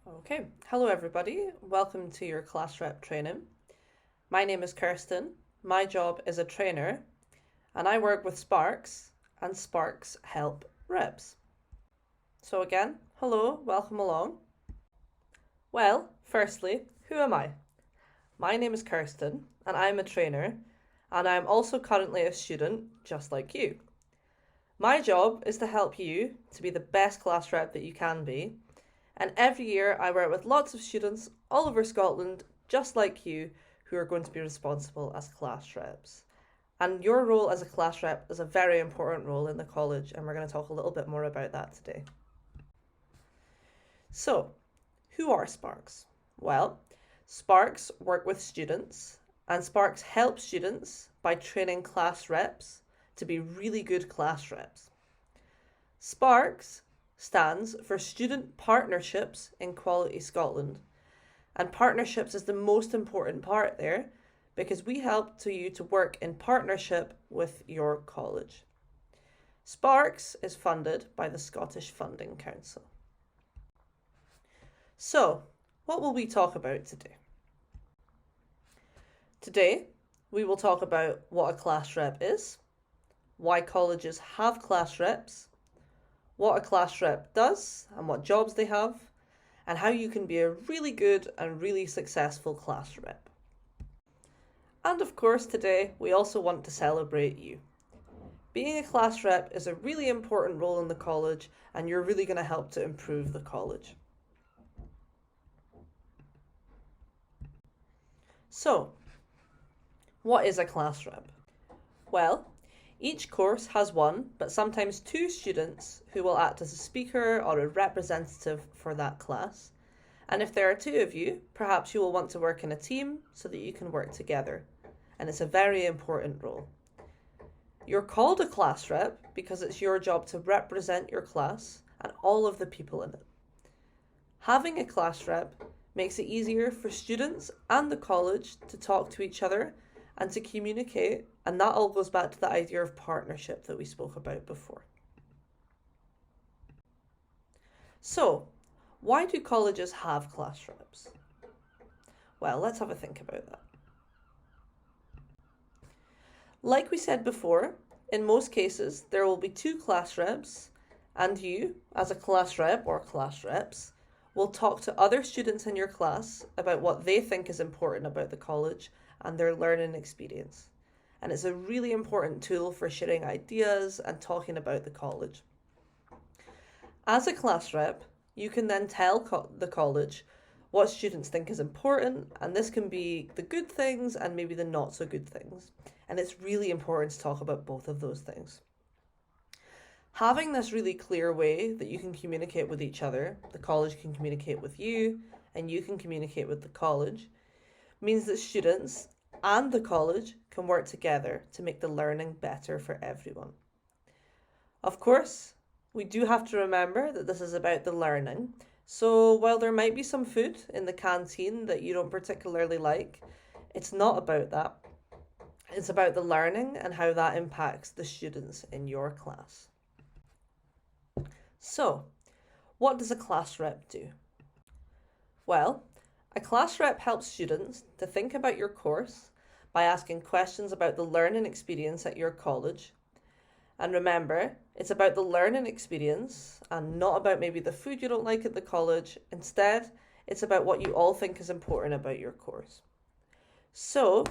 Okay, hello everybody. Welcome to your class rep training. My name is Kirsten. My job is a trainer and I work with sparqs and sparqs help reps. So again, hello, welcome along. Well, firstly, who am I? My name is Kirsten and I'm a trainer and I'm also currently a student just like you. My job is to help you to be the best class rep that you can be. And every year I work with lots of students all over Scotland, just like you, who are going to be responsible as class reps. And your role as a class rep is a very important role in the college, and we're going to talk a little bit more about that today. So, who are sparqs? Well, sparqs work with students, and sparqs help students by training class reps to be really good class reps. sparqs stands for Student Partnerships in Quality Scotland. And partnerships is the most important part there because we help you to work in partnership with your college. sparqs is funded by the Scottish Funding Council. So, what will we talk about today? Today, we will talk about what a class rep is, why colleges have class reps, what a class rep does and what jobs they have, and how you can be a really good and really successful class rep. And of course, today we also want to celebrate you. Being a class rep is a really important role in the college, and you're really going to help to improve the college. So, what is a class rep? Well, each course has one, but sometimes two students who will act as a speaker or a representative for that class. And if there are two of you, perhaps you will want to work in a team so that you can work together. And it's a very important role. You're called a class rep because it's your job to represent your class and all of the people in it. Having a class rep makes it easier for students and the college to talk to each other and to communicate, and that all goes back to the idea of partnership that we spoke about before. So, why do colleges have class reps? Well, let's have a think about that. Like we said before, in most cases there will be two class reps, and you, as a class rep or class reps, will talk to other students in your class about what they think is important about the college and their learning experience. And it's a really important tool for sharing ideas and talking about the college. As a class rep, you can then tell the college what students think is important, and this can be the good things and maybe the not so good things. And it's really important to talk about both of those things. Having this really clear way that you can communicate with each other, the college can communicate with you, and you can communicate with the college, means that students and the college can work together to make the learning better for everyone. Of course, we do have to remember that this is about the learning. So while there might be some food in the canteen that you don't particularly like, it's not about that. It's about the learning and how that impacts the students in your class. So, what does a class rep do? Well, a class rep helps students to think about your course by asking questions about the learning experience at your college. And remember, it's about the learning experience and not about maybe the food you don't like at the college. Instead, it's about what you all think is important about your course. So,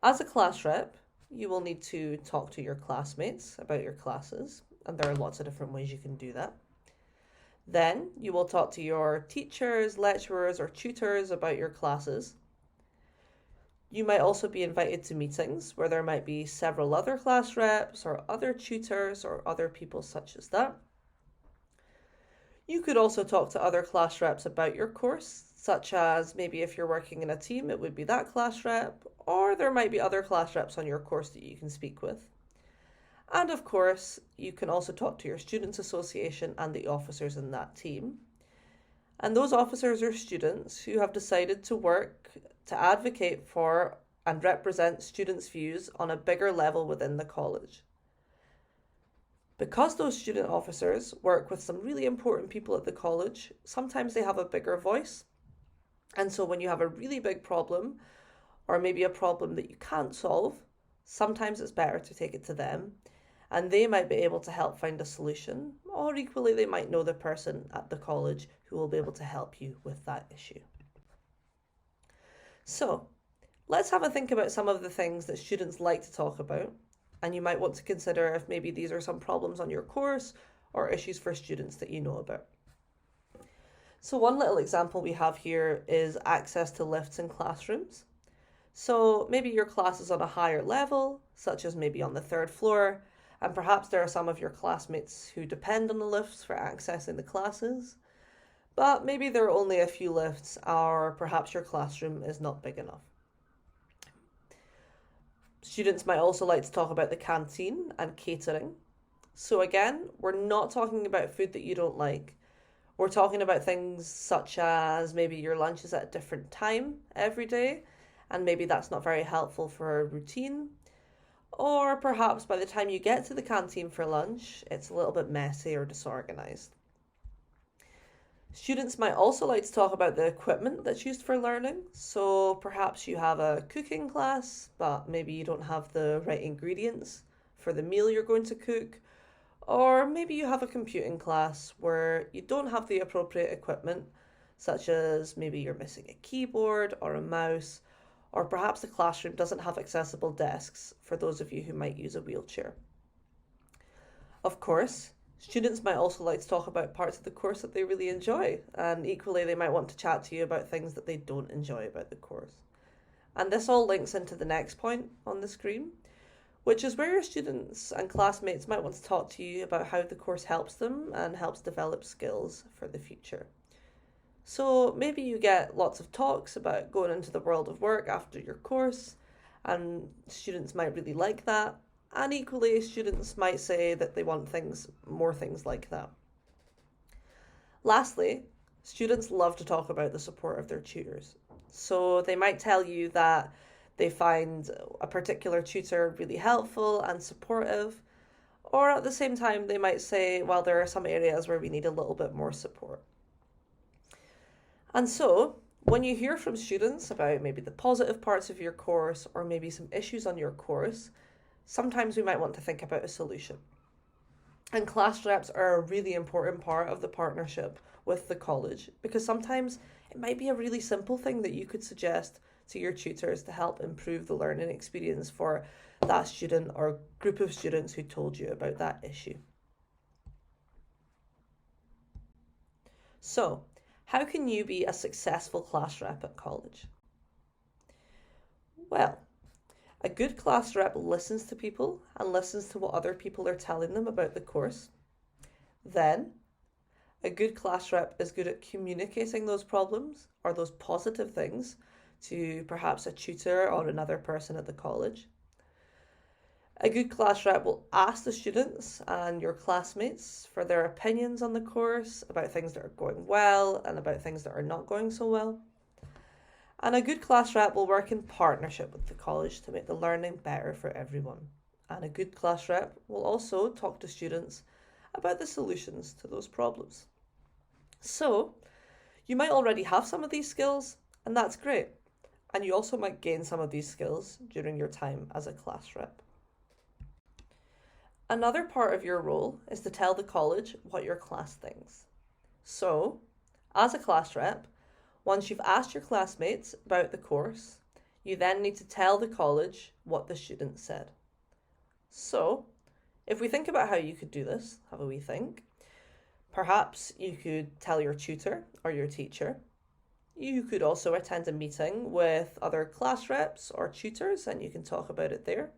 as a class rep, you will need to talk to your classmates about your classes, and there are lots of different ways you can do that. Then you will talk to your teachers, lecturers, or tutors about your classes. You might also be invited to meetings where there might be several other class reps or other tutors or other people such as that. You could also talk to other class reps about your course, such as maybe if you're working in a team, it would be that class rep, or there might be other class reps on your course that you can speak with. And of course, you can also talk to your Students' Association and the officers in that team. And those officers are students who have decided to work to advocate for and represent students' views on a bigger level within the college. Because those student officers work with some really important people at the college, sometimes they have a bigger voice. And so when you have a really big problem, or maybe a problem that you can't solve, sometimes it's better to take it to them, and they might be able to help find a solution, or equally, they might know the person at the college who will be able to help you with that issue. So, let's have a think about some of the things that students like to talk about, and you might want to consider if maybe these are some problems on your course or issues for students that you know about. So one little example we have here is access to lifts in classrooms. So maybe your class is on a higher level, such as maybe on the third floor, and perhaps there are some of your classmates who depend on the lifts for accessing the classes, but maybe there are only a few lifts, or perhaps your classroom is not big enough. Students might also like to talk about the canteen and catering. So again, we're not talking about food that you don't like. We're talking about things such as maybe your lunch is at a different time every day, and maybe that's not very helpful for a routine. Or perhaps by the time you get to the canteen for lunch, it's a little bit messy or disorganized. Students might also like to talk about the equipment that's used for learning. So perhaps you have a cooking class, but maybe you don't have the right ingredients for the meal you're going to cook. Or maybe you have a computing class where you don't have the appropriate equipment, such as maybe you're missing a keyboard or a mouse, or perhaps the classroom doesn't have accessible desks for those of you who might use a wheelchair. Of course, students might also like to talk about parts of the course that they really enjoy, and equally they might want to chat to you about things that they don't enjoy about the course. And this all links into the next point on the screen, which is where your students and classmates might want to talk to you about how the course helps them and helps develop skills for the future. So maybe you get lots of talks about going into the world of work after your course, and students might really like that. And equally, students might say that they want more things like that. Lastly, students love to talk about the support of their tutors. So they might tell you that they find a particular tutor really helpful and supportive, or at the same time, they might say, well, there are some areas where we need a little bit more support. And so, when you hear from students about maybe the positive parts of your course or maybe some issues on your course, sometimes we might want to think about a solution. And class reps are a really important part of the partnership with the college, because sometimes it might be a really simple thing that you could suggest to your tutors to help improve the learning experience for that student or group of students who told you about that issue. So, how can you be a successful class rep at college? Well, a good class rep listens to people and listens to what other people are telling them about the course. Then, a good class rep is good at communicating those problems or those positive things to perhaps a tutor or another person at the college. A good class rep will ask the students and your classmates for their opinions on the course, about things that are going well and about things that are not going so well. And a good class rep will work in partnership with the college to make the learning better for everyone. And a good class rep will also talk to students about the solutions to those problems. So, you might already have some of these skills, and that's great. And you also might gain some of these skills during your time as a class rep. Another part of your role is to tell the college what your class thinks. So, as a class rep, once you've asked your classmates about the course, you then need to tell the college what the students said. So, if we think about how you could do this, have a wee think. Perhaps you could tell your tutor or your teacher. You could also attend a meeting with other class reps or tutors and you can talk about it there.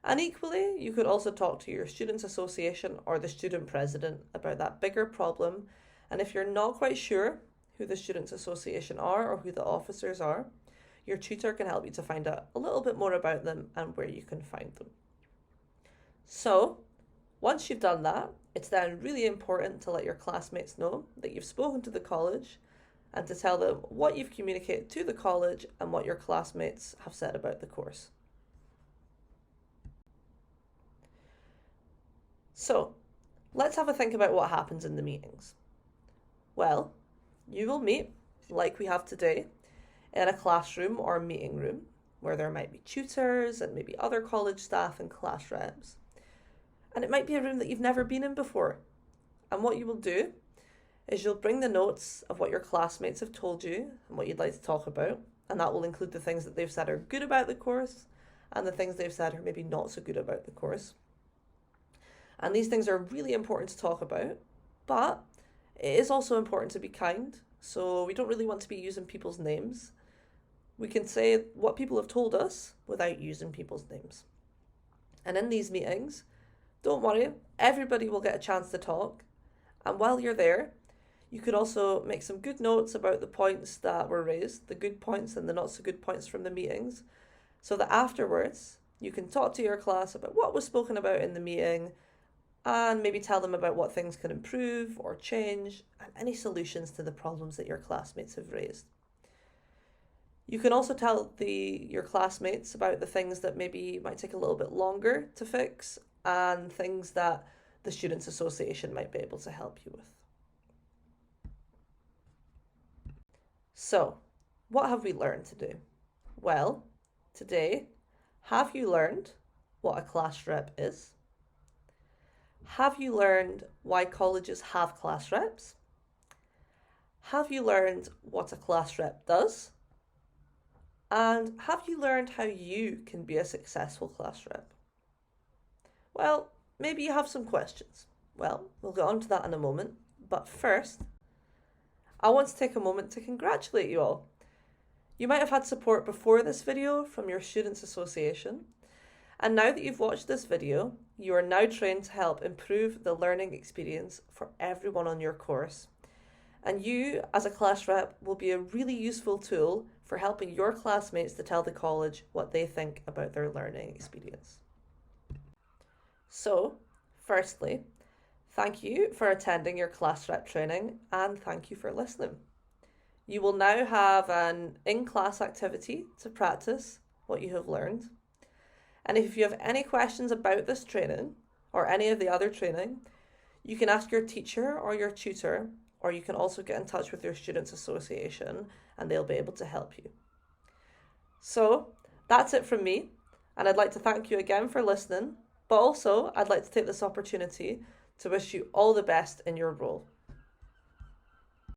And equally, you could also talk to your students' association or the student president about that bigger problem. And if you're not quite sure who the students' association are or who the officers are, your tutor can help you to find out a little bit more about them and where you can find them. So, once you've done that, it's then really important to let your classmates know that you've spoken to the college and to tell them what you've communicated to the college and what your classmates have said about the course. So, let's have a think about what happens in the meetings. Well, you will meet, like we have today, in a classroom or meeting room where there might be tutors and maybe other college staff and class reps. And it might be a room that you've never been in before. And what you will do is you'll bring the notes of what your classmates have told you and what you'd like to talk about. And that will include the things that they've said are good about the course and the things they've said are maybe not so good about the course. And these things are really important to talk about, but it is also important to be kind. So we don't really want to be using people's names. We can say what people have told us without using people's names. And in these meetings, don't worry, everybody will get a chance to talk. And while you're there, you could also make some good notes about the points that were raised, the good points and the not so good points from the meetings, so that afterwards you can talk to your class about what was spoken about in the meeting and maybe tell them about what things can improve or change and any solutions to the problems that your classmates have raised. You can also tell your classmates about the things that maybe might take a little bit longer to fix and things that the Students' Association might be able to help you with. So, what have we learned to do? Well, today, have you learned what a class rep is? Have you learned why colleges have class reps? Have you learned what a class rep does? And have you learned how you can be a successful class rep? Well, maybe you have some questions. Well, we'll get on to that in a moment. But first, I want to take a moment to congratulate you all. You might have had support before this video from your Students' Association. And now that you've watched this video, you are now trained to help improve the learning experience for everyone on your course. And you, as a class rep, will be a really useful tool for helping your classmates to tell the college what they think about their learning experience. So, firstly, thank you for attending your class rep training and thank you for listening. You will now have an in-class activity to practice what you have learned. And if you have any questions about this training or any of the other training, you can ask your teacher or your tutor, or you can also get in touch with your Students' Association and they'll be able to help you. So that's it from me. And I'd like to thank you again for listening, but also I'd like to take this opportunity to wish you all the best in your role.